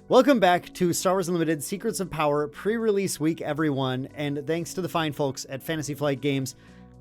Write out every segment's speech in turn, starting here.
Welcome back to Star Wars Unlimited Secrets of Power pre-release week, everyone, and thanks to the fine folks at Fantasy Flight Games,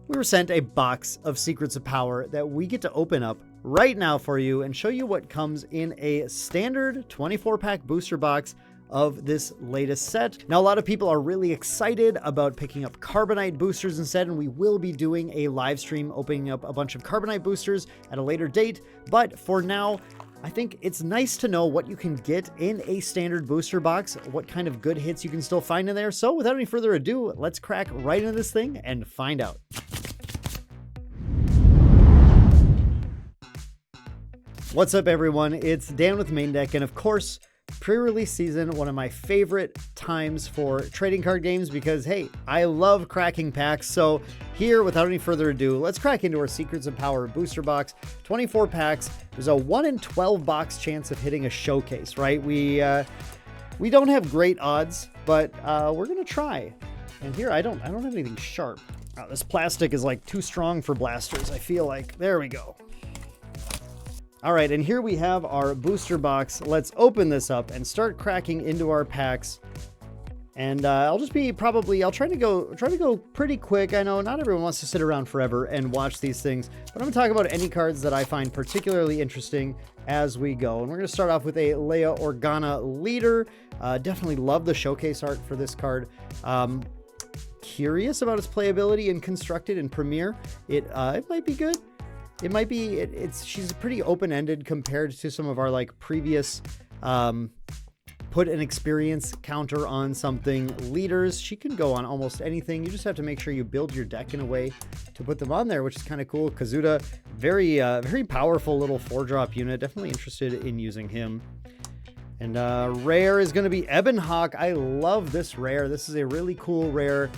we were sent a box of Secrets of Power that we get to open up right now for you and show you what comes in a standard 24-pack booster box of this latest set. Now, a lot of people are really excited about picking up Carbonite boosters instead, and we will be doing a live stream opening up a bunch of Carbonite boosters at a later date, but for now, I think it's nice to know what you can get in a standard booster box, what kind of good hits you can still find in there. So without any further ado, let's crack right into this thing and find out. What's up, everyone? It's Dan with Main Deck, and of course, pre-release season, one of my favorite times for trading card games because, hey, I love cracking packs. So here, without any further ado, let's crack into our Secrets of Power booster box. 24 packs. There's a 1 in 12 box chance of hitting a showcase, right? We don't have great odds, but we're gonna try. And here, I don't have anything sharp. Oh, this plastic is like too strong for blasters, I feel like. There we go. All right, and here we have our booster box. Let's open this up and start cracking into our packs. And I'll try to go pretty quick. I know not everyone wants to sit around forever and watch these things, but I'm gonna talk about any cards that I find particularly interesting as we go. And we're gonna start off with a Leia Organa leader. Definitely love the showcase art for this card. Curious about its playability and constructed in Premiere. It might be good. It might be, she's pretty open-ended compared to some of our like previous put an experience counter on something leaders. She can go on almost anything. You just have to make sure you build your deck in a way to put them on there, which is kind of cool. Kazuda, very powerful little 4-drop unit. Definitely interested in using him. And rare is going to be Ebon Hawk. I love this rare. This is a really cool rare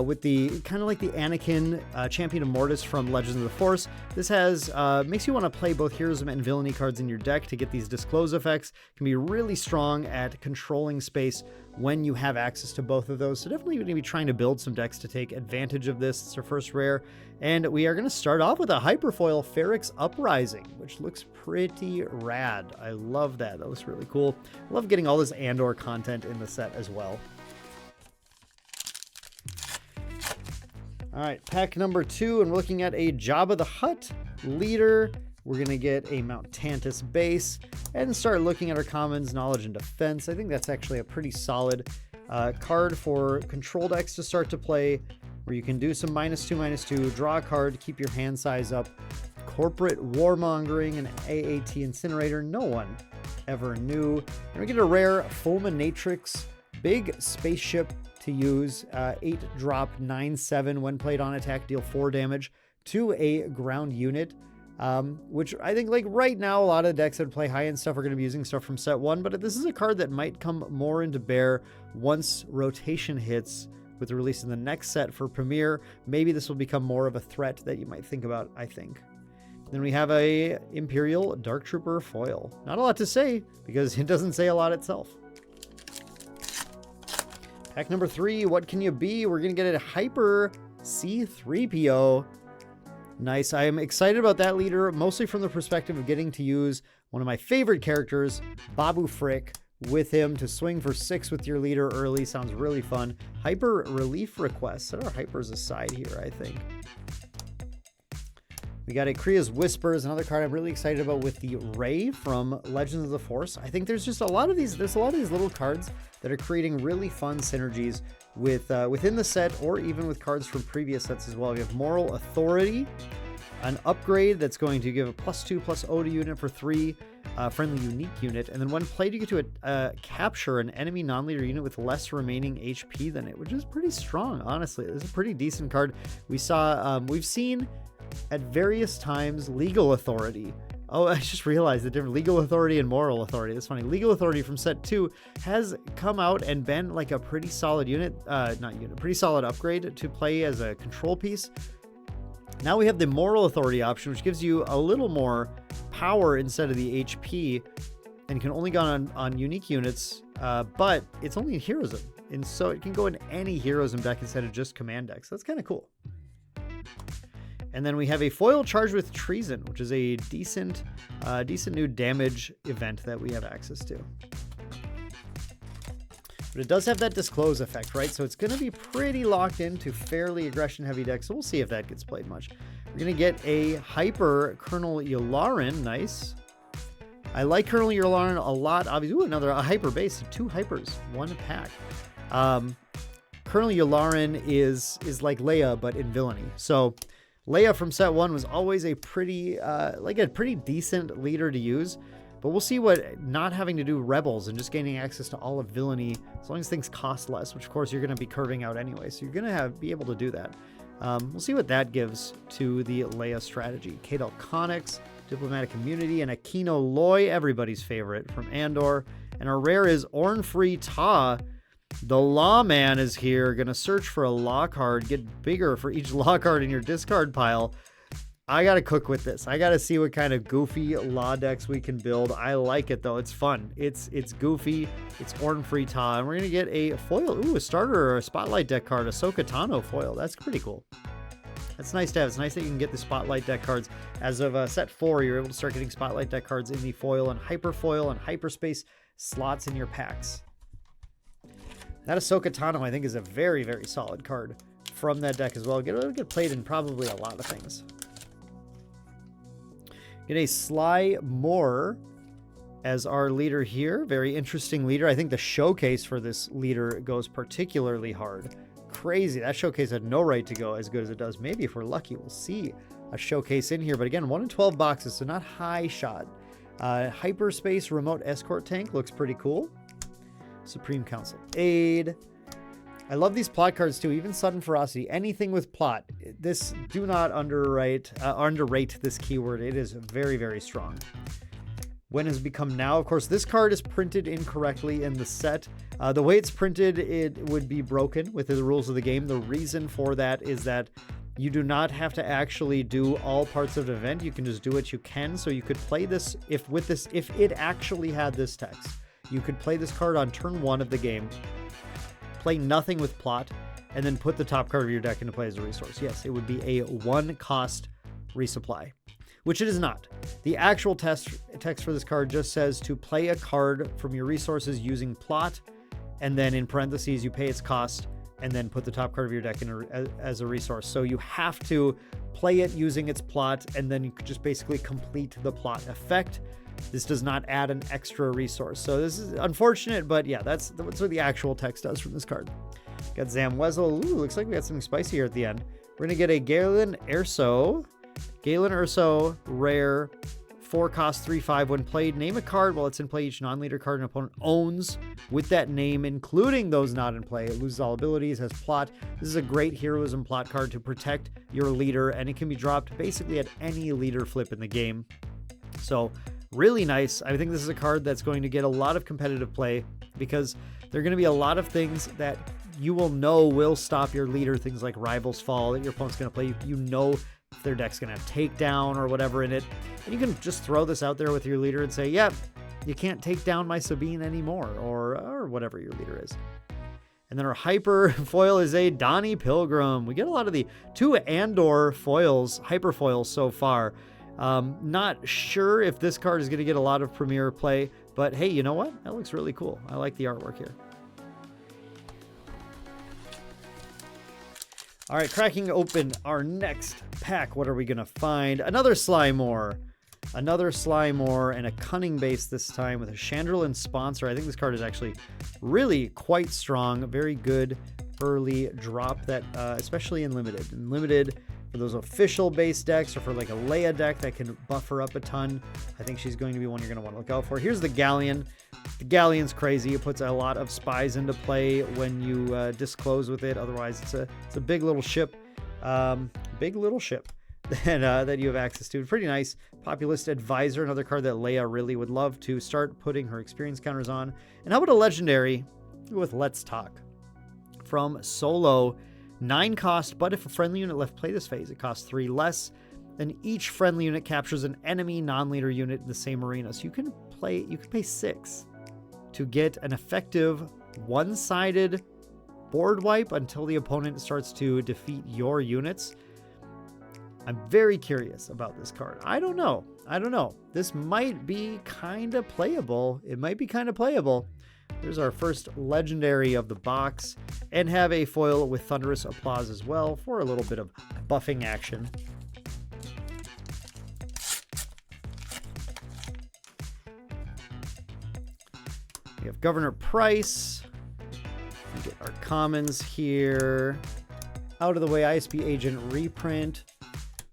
with the kind of like the Anakin Champion of Mortis from Legends of the Force. This has makes you want to play both heroism and villainy cards in your deck to get these disclose effects. Can be really strong at controlling space when you have access to both of those. So definitely going to be trying to build some decks to take advantage of this. It's our first rare. And we are going to start off with a Hyperfoil Ferrix Uprising, which looks pretty rad. I love that. That looks really cool. I love getting all this Andor content in the set as well. All right, pack number 2, and we're looking at a Jabba the Hutt leader. We're going to get a Mount Tantus base and start looking at our commons, knowledge, and defense. I think that's actually a pretty solid card for control decks to start to play, where you can do some -2/-2, draw a card, keep your hand size up. Corporate Warmongering and AAT Incinerator, no one ever knew. And we get a rare Fulminatrix, big spaceship to use, 8-drop 9/7 when played on attack, deal 4 damage to a ground unit. Which I think like right now a lot of decks that play high-end stuff are going to be using stuff from set 1, but this is a card that might come more into bear once rotation hits with the release in the next set for Premiere. Maybe this will become more of a threat that you might think about, I think. Then we have a Imperial Dark Trooper foil. Not a lot to say because it doesn't say a lot itself. Pack number 3, what can you be? We're going to get a Hyper C-3PO. Nice. I am excited about that leader, mostly from the perspective of getting to use one of my favorite characters, Babu Frick, with him to swing for 6 with your leader early. Sounds really fun. Hyper Relief Request. Set our hypers aside here, I think. We got a Kriya's Whispers, another card I'm really excited about with the Rey from Legends of the Force. I think there's a lot of these little cards that are creating really fun synergies with within the set or even with cards from previous sets as well. We have Moral Authority, an upgrade that's going to give a +2/+0 to unit for 3 friendly unique unit, and then when played you get to capture an enemy non-leader unit with less remaining HP than it, which is pretty strong. Honestly, this is a pretty decent card. We've seen at various times Legal Authority. Oh, I just realized the difference. Legal Authority and Moral Authority. That's funny. Legal Authority from set 2 has come out and been like a pretty solid pretty solid upgrade to play as a control piece. Now we have the Moral Authority option, which gives you a little more power instead of the HP and can only go on unique units, but it's only in Heroism. And so it can go in any Heroism deck instead of just command decks. That's kind of cool. And then we have a foil charged with treason, which is a decent new damage event that we have access to. but it does have that disclose effect, right? So it's going to be pretty locked into fairly aggression-heavy decks, so we'll see if that gets played much. We're going to get a Hyper Colonel Yularen. Nice. I like Colonel Yularen a lot. Obviously, ooh, another Hyper base. 2 Hypers, 1 pack. Colonel Yularen is like Leia, but in villainy. So Leia from set 1 was always a pretty, pretty decent leader to use. But we'll see what not having to do rebels and just gaining access to all of villainy, as long as things cost less, which of course you're going to be curving out anyway. So you're going to be able to do that. We'll see what that gives to the Leia strategy. Kadel Connix, Diplomatic Immunity, and Aquino Loy, everybody's favorite from Andor. And our rare is Ornfree Ta. The Lawman is here, going to search for a law card, get bigger for each law card in your discard pile. I got to cook with this. I got to see what kind of goofy law decks we can build. I like it, though. It's fun. It's goofy. It's Ornfree Ta. And we're going to get a foil. Ooh, a starter or a Spotlight deck card. Ahsoka Tano foil. That's pretty cool. That's nice to have. It's nice that you can get the Spotlight deck cards. As of set 4, you're able to start getting Spotlight deck cards in the foil and hyperfoil and hyperspace slots in your packs. That Ahsoka Tano, I think, is a very, very solid card from that deck as well. It'll get played in probably a lot of things. Get a Sly Moore as our leader here. Very interesting leader. I think the showcase for this leader goes particularly hard. Crazy. That showcase had no right to go as good as it does. Maybe if we're lucky, we'll see a showcase in here. But again, 1 in 12 boxes, so not high shot. Hyperspace Remote Escort Tank looks pretty cool. Supreme Council Aid. I love these plot cards too, even Sudden Ferocity. Anything with plot. This, do not underrate this keyword. It is very, very strong. When has become now? Of course, this card is printed incorrectly in the set. The way it's printed, it would be broken with the rules of the game. The reason for that is that you do not have to actually do all parts of the event. You can just do what you can. So you could play this if it actually had this text. You could play this card on turn 1 of the game, play nothing with plot, and then put the top card of your deck into play as a resource. Yes, it would be a 1-cost resupply, which it is not. The actual text for this card just says to play a card from your resources using plot, and then in parentheses you pay its cost, and then put the top card of your deck in as a resource. So you have to play it using its plot, and then you could just basically complete the plot effect. This does not add an extra resource. So this is unfortunate, but yeah, that's what the actual text does from this card. Got Zam Wesel. Ooh, looks like we got something spicy here at the end. We're going to get a Galen Erso. Rare, 4-cost, 3/5. When played, name a card while it's in play. Each non-leader card an opponent owns with that name, including those not in play. It loses all abilities, has plot. This is a great heroism plot card to protect your leader, and it can be dropped basically at any leader flip in the game. So really nice. I think this is a card that's going to get a lot of competitive play because there are going to be a lot of things that you will know will stop your leader. Things like Rival's Fall that your opponent's going to play. You know if their deck's going to have Takedown or whatever in it. And you can just throw this out there with your leader and say, yeah, you can't take down my Sabine anymore, or whatever your leader is. And then our hyper foil is a Donnie Pilgrim. We get a lot of the 2 Andor foils, hyper foils so far. Not sure if this card is going to get a lot of premiere play, but hey, you know what? That looks really cool. I like the artwork here. All right, cracking open our next pack. What are we going to find? Another Slymore. Another Slymore and a Cunning base this time with a Chandrillin Sponsor. I think this card is actually really quite strong. Very good early drop that, especially in Limited. In Limited, for those official base decks or for like a Leia deck that can buffer up a ton, I think she's going to be one you're going to want to look out for. Here's the Galleon. The Galleon's crazy. It puts a lot of spies into play when you disclose with it. Otherwise, it's a big little ship. Big little ship that you have access to. Pretty nice. Populist Advisor, another card that Leia really would love to start putting her experience counters on. And how about a legendary with Let's Talk from Solo. 9 cost, but if a friendly unit left play this phase, it costs 3 less. Then each friendly unit captures an enemy non-leader unit in the same arena. So you can pay 6 to get an effective one-sided board wipe until the opponent starts to defeat your units. I'm very curious about this card. I don't know. This might be kind of playable. It might be kind of playable. There's our first legendary of the box, and have a foil with Thunderous Applause as well for a little bit of buffing action. We have Governor Price. We get our commons here. Out of the way, ISP Agent reprint.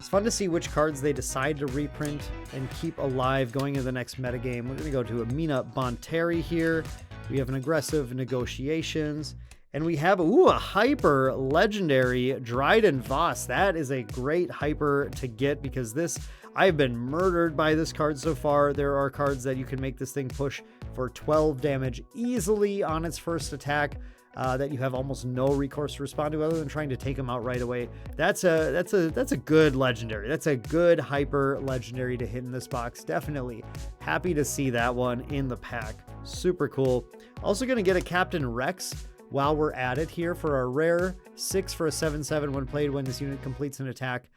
It's fun to see which cards they decide to reprint and keep alive going into the next metagame. We're going to go to Amina Bonteri here. We have an aggressive Negotiations. And we have, a hyper legendary Dryden Voss. That is a great hyper to get because this, I've been murdered by this card so far. There are cards that you can make this thing push for 12 damage easily on its first attack. That you have almost no recourse to respond to other than trying to take them out right away. That's a good legendary. That's a good hyper legendary to hit in this box. Definitely happy to see that one in the pack. Super cool. Also going to get a Captain Rex while we're at it here for our rare 6 for a 7/7 when played. When this unit completes an attack,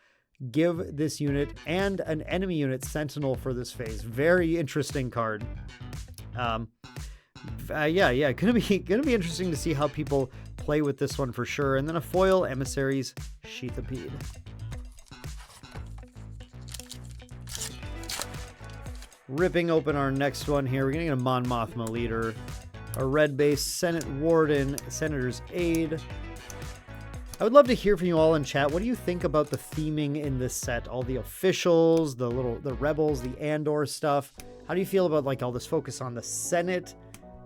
give this unit and an enemy unit Sentinel for this phase. Very interesting card. Yeah, gonna be interesting to see how people play with this one for sure. And then a foil Emissaries Sheathipede. Ripping open our next one here, we're gonna get a Mon Mothma Leader, a red base Senate Warden, Senator's Aide. I would love to hear from you all in chat. What do you think about the theming in this set? All the officials, the rebels, the Andor stuff. How do you feel about like all this focus on the Senate?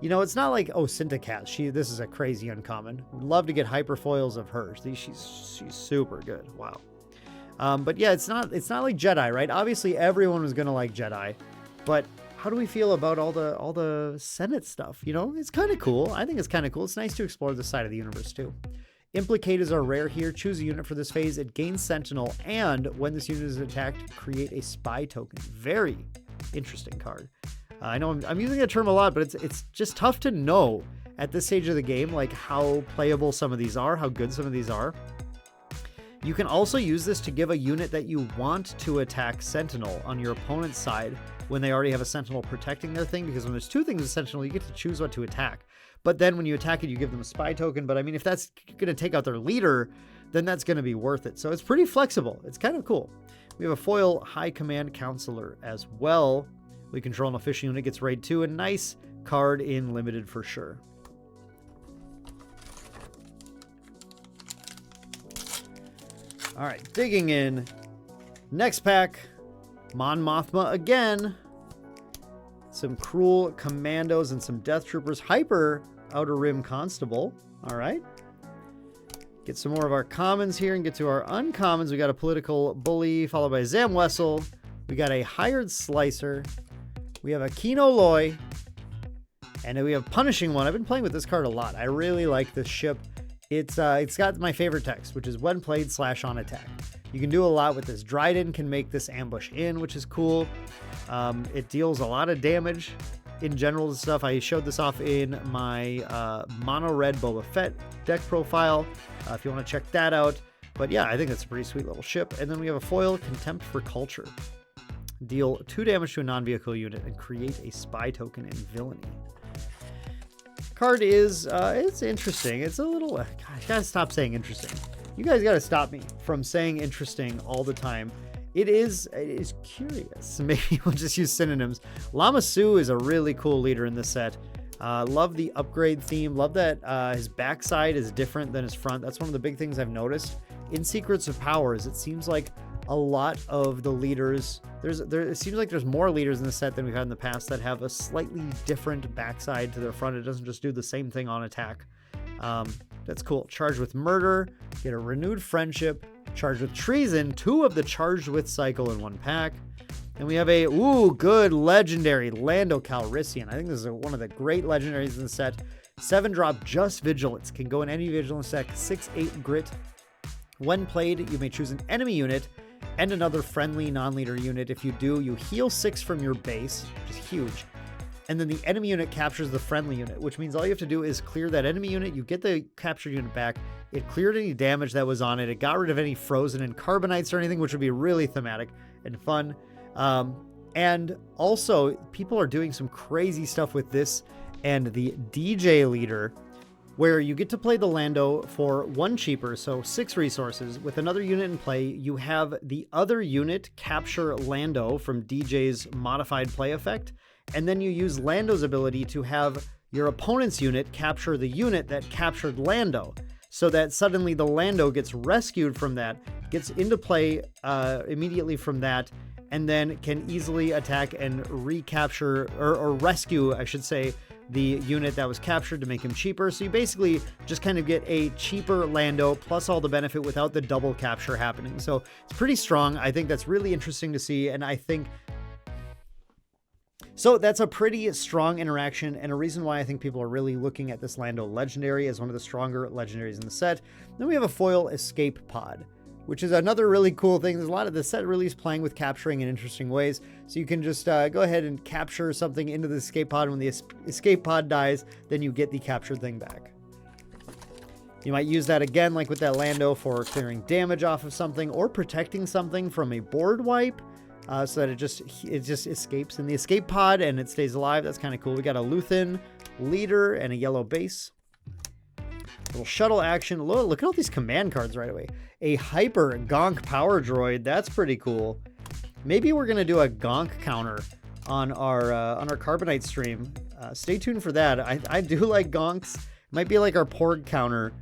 You know, it's not like, oh, Syntacat. This is a crazy uncommon. Would love to get hyper foils of her. She's super good. Wow. But yeah, it's not like Jedi, right? Obviously, everyone was gonna like Jedi, but how do we feel about all the Senate stuff? You know, it's kind of cool. I think it's kind of cool. It's nice to explore this side of the universe too. Implicators are rare here. Choose a unit for this phase. It gains Sentinel, and when this unit is attacked, create a spy token. Very interesting card. I know I'm using that term a lot, but it's just tough to know at this stage of the game, like how playable some of these are, how good some of these are. You can also use this to give a unit that you want to attack Sentinel on your opponent's side when they already have a Sentinel protecting their thing, because when there's two things with Sentinel, you get to choose what to attack. But then when you attack it, you give them a spy token. But I mean, if that's going to take out their leader, then that's going to be worth it. So it's pretty flexible. It's kind of cool. We have a foil High Command Counselor as well. We control an official unit, gets raid 2, a nice card in limited for sure. All right, digging in. Next pack, Mon Mothma again. Some Cruel Commandos and some Death Troopers. Hyper Outer Rim Constable. All right. Get some more of our commons here and get to our uncommons. We got a Political Bully followed by Zam Wessel. We got a Hired Slicer. We have a Kino Loy, and then we have Punishing One. I've been playing with this card a lot. I really like this ship. It's got my favorite text, which is when played / on attack. You can do a lot with this. Dryden can make this ambush in, which is cool. It deals a lot of damage in general stuff. I showed this off in my mono red Boba Fett deck profile if you want to check that out. But yeah, I think that's a pretty sweet little ship. And then we have a foil Contempt for Culture. Deal 2 damage to a non-vehicle unit and create a spy token in Villainy. Card is, it's interesting. It's a little, God, I gotta stop saying interesting. You guys gotta stop me from saying interesting all the time. It is curious. Maybe we'll just use synonyms. Lama Su is a really cool leader in this set. Love the upgrade theme. Love that his backside is different than his front. That's one of the big things I've noticed. In Secrets of Powers, it seems like a lot of the leaders, it seems like there's more leaders in the set than we've had in the past that have a slightly different backside to their front. It doesn't just do the same thing on attack. That's cool. Charged with Murder, get a Renewed Friendship, Charged with Treason, 2 of the Charged with cycle in 1 pack. And we have a, good legendary Lando Calrissian. I think this is one of the great legendaries in the set. 7-drop Just Vigilance. Can go in any Vigilance deck. 6/8 Grit. When played, you may choose an enemy unit and another friendly non-leader unit. If you do, you heal 6 from your base, which is huge. And then the enemy unit captures the friendly unit, which means all you have to do is clear that enemy unit. You get the captured unit back. It cleared any damage that was on it. It got rid of any frozen and carbonites or anything, which would be really thematic and fun. And also, people are doing some crazy stuff with this and the DJ Leader, where you get to play the Lando for 1 cheaper, so 6 resources. With another unit in play, you have the other unit capture Lando from DJ's modified play effect, and then you use Lando's ability to have your opponent's unit capture the unit that captured Lando, so that suddenly the Lando gets rescued from that, gets into play immediately from that, and then can easily attack and recapture, or rescue, I should say, the unit that was captured to make him cheaper. So you basically just kind of get a cheaper Lando plus all the benefit without the double capture happening. So it's pretty strong. I think that's really interesting to see, and I think so that's a pretty strong interaction, and a reason why I think people are really looking at this Lando legendary as one of the stronger legendaries in the set. Then we have a foil escape pod, which is another really cool thing. There's a lot of the set really is playing with capturing in interesting ways. So you can just go ahead and capture something into the escape pod. When the escape pod dies, then you get the captured thing back. You might use that again, like with that Lando, for clearing damage off of something or protecting something from a board wipe. So that it just escapes in the escape pod and it stays alive. That's kind of cool. We got a Luthen leader and a yellow base. Little shuttle action. Look at all these command cards right away. A hyper gonk power droid. That's pretty cool. Maybe we're gonna do a gonk counter on our Carbonite stream. Stay tuned for that. I do like gonks. Might be like our Porg counter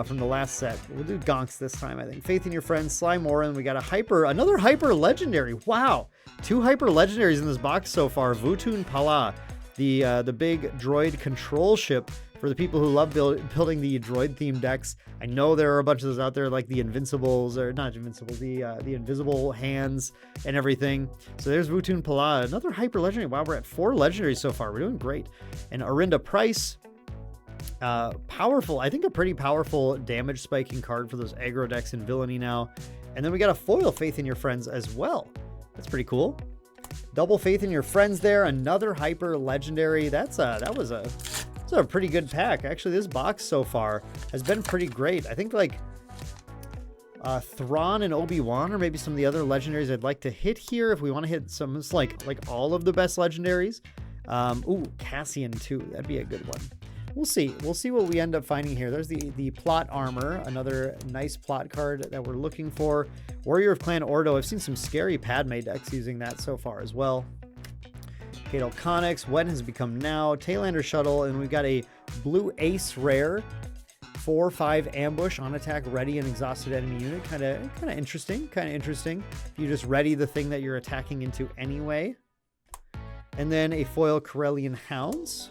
from the last set. We'll do gonks this time, I think. Faith in Your Friends, Slime Orin. We got another hyper legendary. Wow, 2 hyper legendaries in this box so far. Vutun Pala, the big droid control ship for the people who love building the droid themed decks. I know there are a bunch of those out there, like the Invincibles, or not Invincibles, the Invisible Hands and everything. So there's Vutun Pala, another hyper legendary. Wow, we're at 4 legendaries so far. We're doing great. And Arinda Price. Powerful, I think a pretty powerful damage spiking card for those aggro decks in Villainy now. And then we got a foil Faith in Your Friends as well. That's pretty cool. Double Faith in Your Friends there. Another hyper legendary. That was a pretty good pack. Actually, this box so far has been pretty great. I think like Thrawn and Obi-Wan, or maybe some of the other legendaries I'd like to hit here if we want to hit some like all of the best legendaries. Ooh, Cassian too. That'd be a good one. We'll see. We'll see what we end up finding here. There's the plot armor, another nice plot card that we're looking for. Warrior of Clan Ordo. I've seen some scary Padme decks using that so far as well. Cato Connix, When Has Become Now, Taylander Shuttle, and we've got a blue ace rare, 4/5 ambush on attack, ready an exhausted enemy unit. Kind of interesting. If you just ready the thing that you're attacking into anyway. And then a foil Corellian Hounds.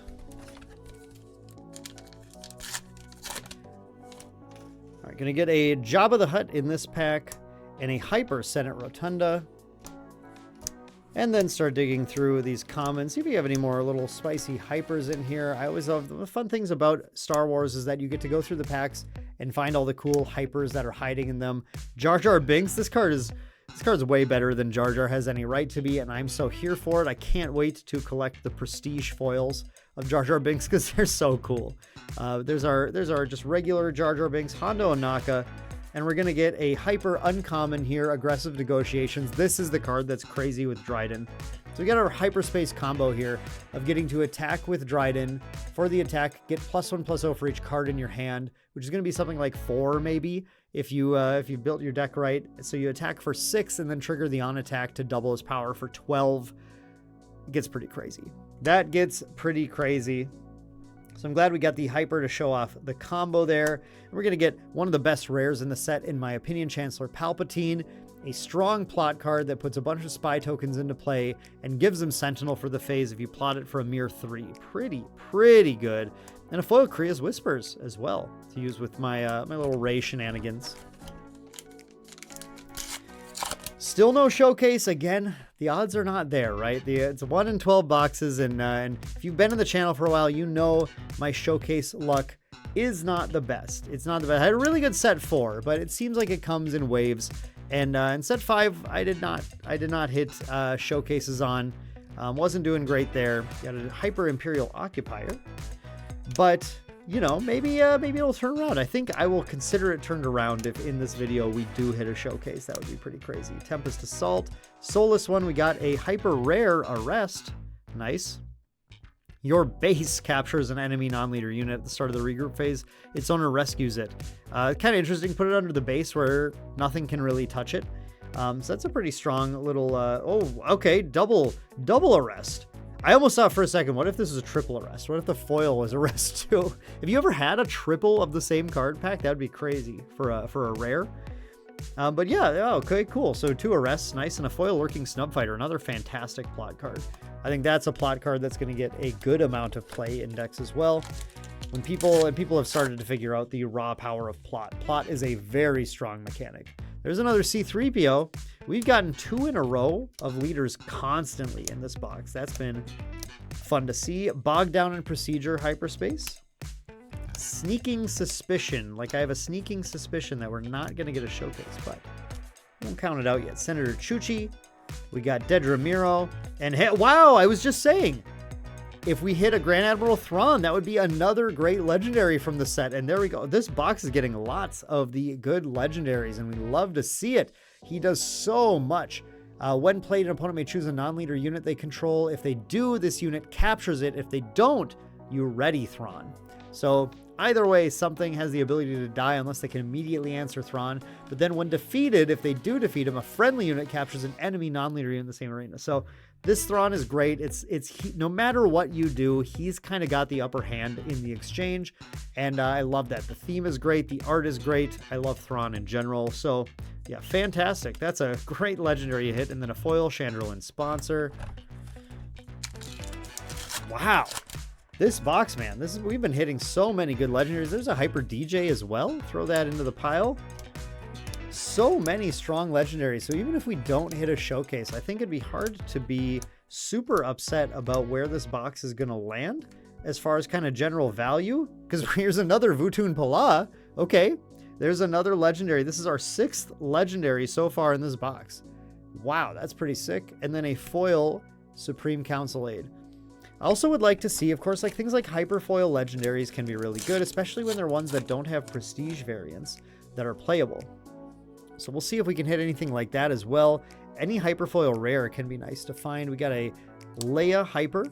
All right, gonna get a Jabba the Hutt in this pack and a Hyper Senate Rotunda. And then start digging through these commons. See if you have any more little spicy hypers in here. I always love the fun things about Star Wars is that you get to go through the packs and find all the cool hypers that are hiding in them. Jar Jar Binks, this card's way better than Jar Jar has any right to be, and I'm so here for it. I can't wait to collect the prestige foils of Jar Jar Binks because they're so cool. There's our just regular Jar Jar Binks, Hondo Ohnaka, and we're gonna get a hyper uncommon here, Aggressive Negotiations. This is the card that's crazy with Dryden. So we got our hyperspace combo here of getting to attack with Dryden. For the attack, get +1/+0 for each card in your hand, which is going to be something like 4 maybe if you built your deck right. So you attack for 6 and then trigger the on attack to double his power for 12. It gets pretty crazy. That gets pretty crazy. So I'm glad we got the hyper to show off the combo there. And we're going to get one of the best rares in the set, in my opinion, Chancellor Palpatine. A strong plot card that puts a bunch of spy tokens into play and gives them Sentinel for the phase if you plot it for a mere 3. Pretty good. And a foil Kriya's Whispers as well to use with my my little Ray shenanigans. Still no showcase. Again, the odds are not there, right? It's 1 in 12 boxes, and if you've been in the channel for a while, you know my showcase luck is not the best. It's not the best. I had a really good set 4, but it seems like it comes in waves. And in set 5, I did not hit showcases on. Wasn't doing great there. Got a Hyper Imperial Occupier, but you know, maybe it'll turn around. I think I will consider it turned around if in this video we do hit a showcase. That would be pretty crazy. Tempest Assault, Soulless one. We got a hyper rare Arrest. Nice. Your base captures an enemy non-leader unit at the start of the regroup phase. Its owner rescues it. Kind of interesting. Put it under the base where nothing can really touch it. So that's a pretty strong little... oh, okay. Double arrest. I almost thought for a second, what if this is a triple arrest? What if the foil was arrest too? Have you ever had a triple of the same card pack? That would be crazy for a rare. But yeah, okay, cool. So 2 arrests, nice, and a foil lurking snub fighter, another fantastic plot card. I think that's a plot card that's going to get a good amount of play index as well. When people have started to figure out the raw power of plot. Plot is a very strong mechanic. There's another C3PO. We've gotten 2 in a row of leaders constantly in this box. That's been fun to see. Bogged down in procedure hyperspace. Sneaking suspicion. Like I have a sneaking suspicion that we're not going to get a showcase, but won't count it out yet. Senator Chuchi. We got Dedra Miro. And wow, I was just saying, if we hit a Grand Admiral Thrawn, that would be another great legendary from the set. And there we go. This box is getting lots of the good legendaries, and we love to see it. He does so much. When played, an opponent may choose a non-leader unit they control. If they do, this unit captures it. If they don't, you ready Thrawn. So either way, something has the ability to die unless they can immediately answer Thrawn. But then when defeated, if they do defeat him, a friendly unit captures an enemy non-leader unit in the same arena. So this Thrawn is great. No matter what you do, he's kind of got the upper hand in the exchange. And I love that. The theme is great. The art is great. I love Thrawn in general. So yeah, fantastic. That's a great legendary hit. And then a foil Chandrillin sponsor. Wow. This box, man, we've been hitting so many good legendaries. There's a Hyper DJ as well. Throw that into the pile. So many strong legendaries. So even if we don't hit a showcase, I think it'd be hard to be super upset about where this box is going to land as far as kind of general value. Because here's another Vutun Pala. Okay, there's another legendary. This is our 6th legendary so far in this box. Wow, that's pretty sick. And then a foil Supreme Council Aid. I also would like to see, of course, like things like hyperfoil legendaries can be really good, especially when they're ones that don't have prestige variants that are playable. So we'll see if we can hit anything like that as well. Any hyperfoil rare can be nice to find. We got a Leia Hyper.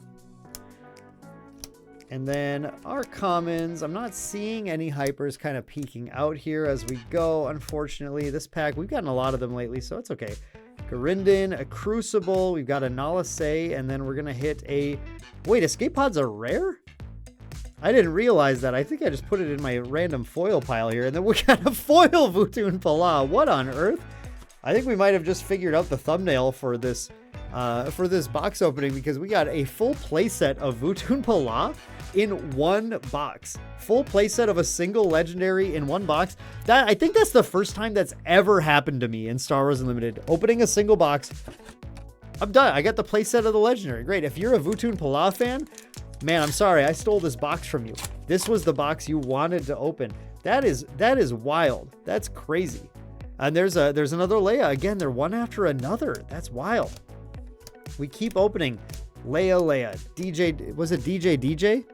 And then our commons, I'm not seeing any hypers kind of peeking out here as we go. Unfortunately, this pack, we've gotten a lot of them lately, so it's okay. Garindin, a Crucible, we've got a Nalase, and then we're going to hit a... Wait, Escape Pods are rare? I didn't realize that. I think I just put it in my random foil pile here, and then we got a foil Vutun Pala. What on earth? I think we might have just figured out the thumbnail for this box opening, because we got a full playset of Vutun Pala in one box. Full playset of a single legendary in one box. I think that's the first time that's ever happened to me in Star Wars Unlimited. Opening a single box. I'm done. I got the playset of the legendary. Great. If you're a Vutun Pala fan, man, I'm sorry. I stole this box from you. This was the box you wanted to open. That is wild. That's crazy. And there's another Leia. Again, they're one after another. That's wild. We keep opening Leia. DJ, was it DJ?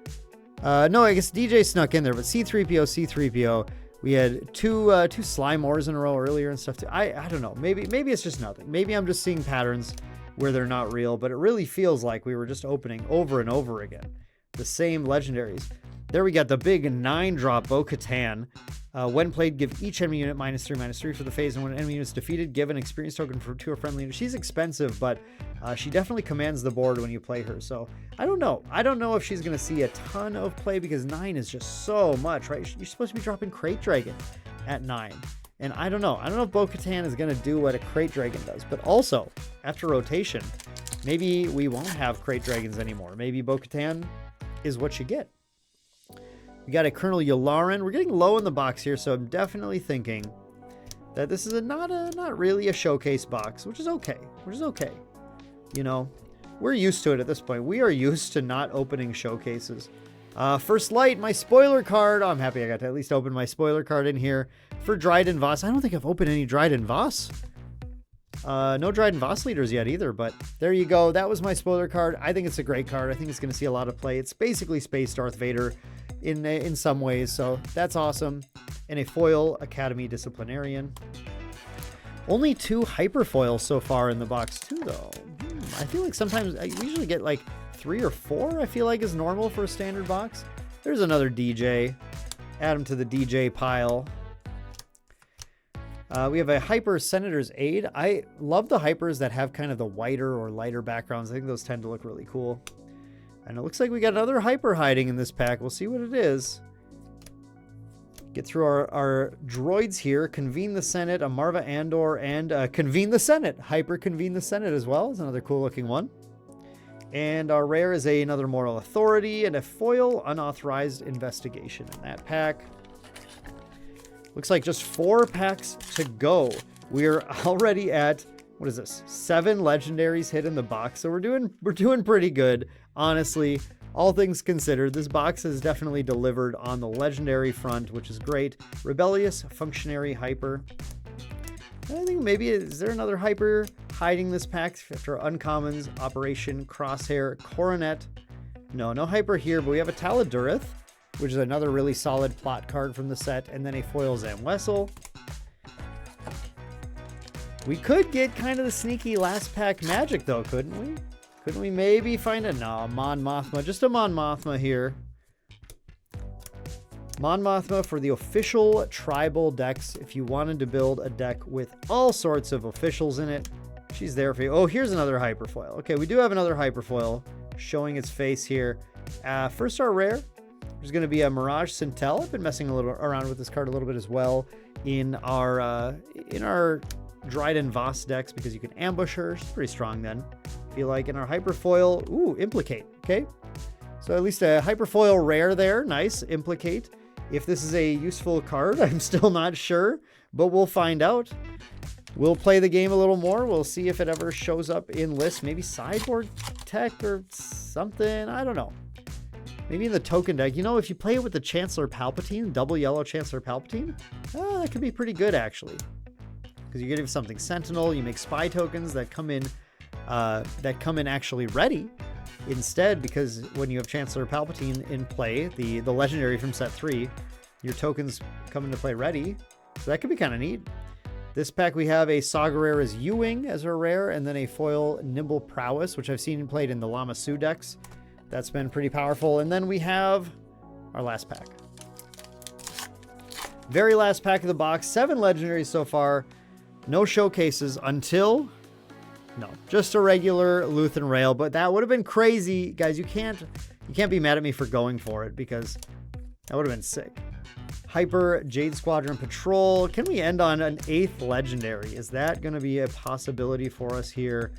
No, I guess DJ snuck in there, but C3PO. We had two Slime Wars in a row earlier and stuff too. I don't know. Maybe it's just nothing. Maybe I'm just seeing patterns where they're not real, but it really feels like we were just opening over and over again the same legendaries. There we got the big 9-drop Bo-Katan. When played, give each enemy unit -3/-3 for the phase, and when an enemy unit is defeated, give an experience token to a friendly unit. She's expensive, but she definitely commands the board when you play her. So I don't know. I don't know if she's going to see a ton of play, because 9 is just so much, right? You're supposed to be dropping Crate Dragon at 9. And I don't know. I don't know if Bo-Katan is going to do what a Crate Dragon does. But also, after rotation, maybe we won't have Crate Dragons anymore. Maybe Bo-Katan is what you get. We got a Colonel Yularen. We're getting low in the box here, so I'm definitely thinking that this is not really a showcase box, which is okay. You know, we're used to it at this point. We are used to not opening showcases. First Light, my spoiler card. Oh, I'm happy I got to at least open my spoiler card in here for Dryden Voss. I don't think I've opened any Dryden Voss. No Dryden Voss leaders yet either, but there you go. That was my spoiler card. I think it's a great card. I think it's going to see a lot of play. It's basically Space Darth Vader in some ways, so that's awesome. And a foil Academy Disciplinarian. Only 2 hyperfoils so far in the box too, though. I feel like sometimes we usually get like 3 or 4, I feel like, is normal for a standard box. There's another DJ. Add them to the DJ pile. We have a Hyper Senator's Aid. I love the Hypers that have kind of the whiter or lighter backgrounds. I think those tend to look really cool. And it looks like we got another Hyper hiding in this pack. We'll see what it is. Get through our droids here. Convene the Senate, a Marva Andor, and Convene the Senate. Hyper Convene the Senate as well. Is another cool looking one. And our rare is another Moral Authority and a foil Unauthorized Investigation in that pack. Looks like just 4 packs to go. We're already at, what is this? 7 legendaries hit in the box. So we're doing pretty good, honestly. All things considered, this box has definitely delivered on the legendary front, which is great. Rebellious Functionary Hyper. I think maybe, is there another Hyper hiding this pack after uncommons? Operation Crosshair Coronet. No Hyper here, but we have a Taladurith, which is another really solid plot card from the set, and then a foil Zam Wessel. We could get kind of the sneaky last pack magic though, couldn't we? Couldn't we maybe find a... No, Mon Mothma. Just a Mon Mothma here. Mon Mothma for the official tribal decks. If you wanted to build a deck with all sorts of officials in it, she's there for you. Oh, here's another Hyperfoil. Okay, we do have another Hyperfoil showing its face here. First our rare. There's going to be a Mirage Sintel. I've been messing a little around with this card a little bit as well in our Dryden Voss decks because you can ambush her. She's pretty strong then. Feel like in our Hyperfoil, ooh, Implicate. Okay, so at least a Hyperfoil rare there. Nice, Implicate. If this is a useful card, I'm still not sure, but we'll find out. We'll play the game a little more. We'll see if it ever shows up in lists. Maybe sideboard tech or something. I don't know. Maybe in the token deck. You know, if you play it with the Chancellor Palpatine, double yellow Chancellor Palpatine, that could be pretty good actually. Because you get something Sentinel, you make spy tokens that come in actually ready instead, because when you have Chancellor Palpatine in play, the legendary from set 3, your tokens come into play ready. So that could be kind of neat. This pack we have a Saga Rare as Ewing as a rare, and then a foil Nimble Prowess, which I've seen played in the Lama Su decks. That's been pretty powerful. And then we have our last pack. Very last pack of the box. 7 legendaries so far. No showcases until... No, just a regular Luthen Rail, but that would have been crazy. Guys, you can't be mad at me for going for it because that would have been sick. Hyper Jade Squadron Patrol. Can we end on an 8th legendary? Is that going to be a possibility for us here?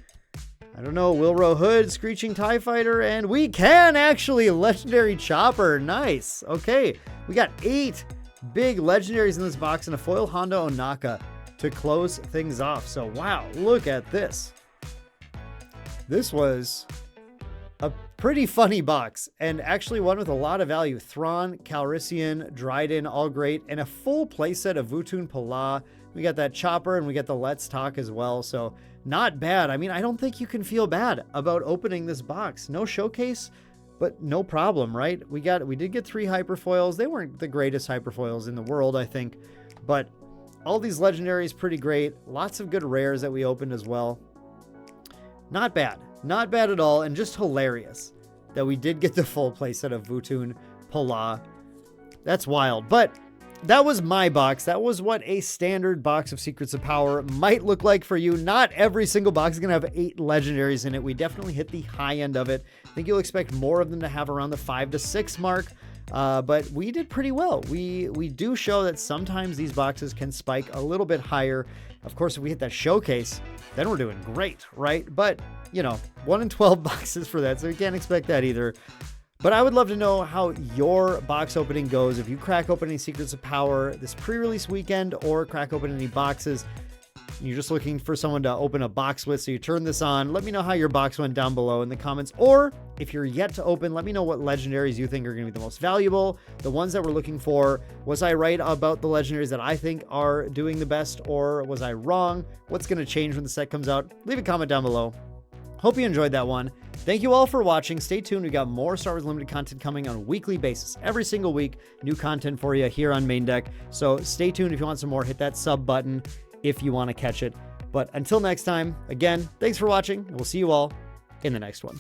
I don't know. Wilro Hood, Screeching TIE Fighter, and we can actually legendary Chopper. Nice. Okay, we got 8 big legendaries in this box and a foil Honda Onaka to close things off. So wow, look at this. This was a pretty funny box, and actually one with a lot of value. Thrawn, Calrissian, Dryden, all great, and a full playset of Vutun Pala. We got that Chopper, and we got the Let's Talk as well, so not bad. I mean, I don't think you can feel bad about opening this box. No showcase, but no problem, right? We did get 3 Hyperfoils. They weren't the greatest Hyperfoils in the world, I think, but all these legendaries pretty great. Lots of good rares that we opened as well. Not bad. Not bad at all, and just hilarious that we did get the full playset of Vutun Pala. That's wild. But that was my box. That was what a standard box of Secrets of Power might look like for you. Not every single box is going to have 8 legendaries in it. We definitely hit the high end of it. I think you'll expect more of them to have around the 5 to 6 mark. But we did pretty well. We do show that sometimes these boxes can spike a little bit higher. Of course, if we hit that showcase, then we're doing great, right? But, you know, 1 in 12 boxes for that, so you can't expect that either. But I would love to know how your box opening goes. If you crack open any Secrets of Power this pre-release weekend or crack open any boxes, you're just looking for someone to open a box with, so you turn this on. Let me know how your box went down below in the comments. Or if you're yet to open, let me know what legendaries you think are going to be the most valuable, the ones that we're looking for. Was I right about the legendaries that I think are doing the best, or was I wrong? What's going to change when the set comes out? Leave a comment down below. Hope you enjoyed that one. Thank you all for watching. Stay tuned. We got more Star Wars Limited content coming on a weekly basis. Every single week, new content for you here on Main Deck. So stay tuned. If you want some more, hit that sub button if you want to catch it. But until next time, again, thanks for watching, and we'll see you all in the next one.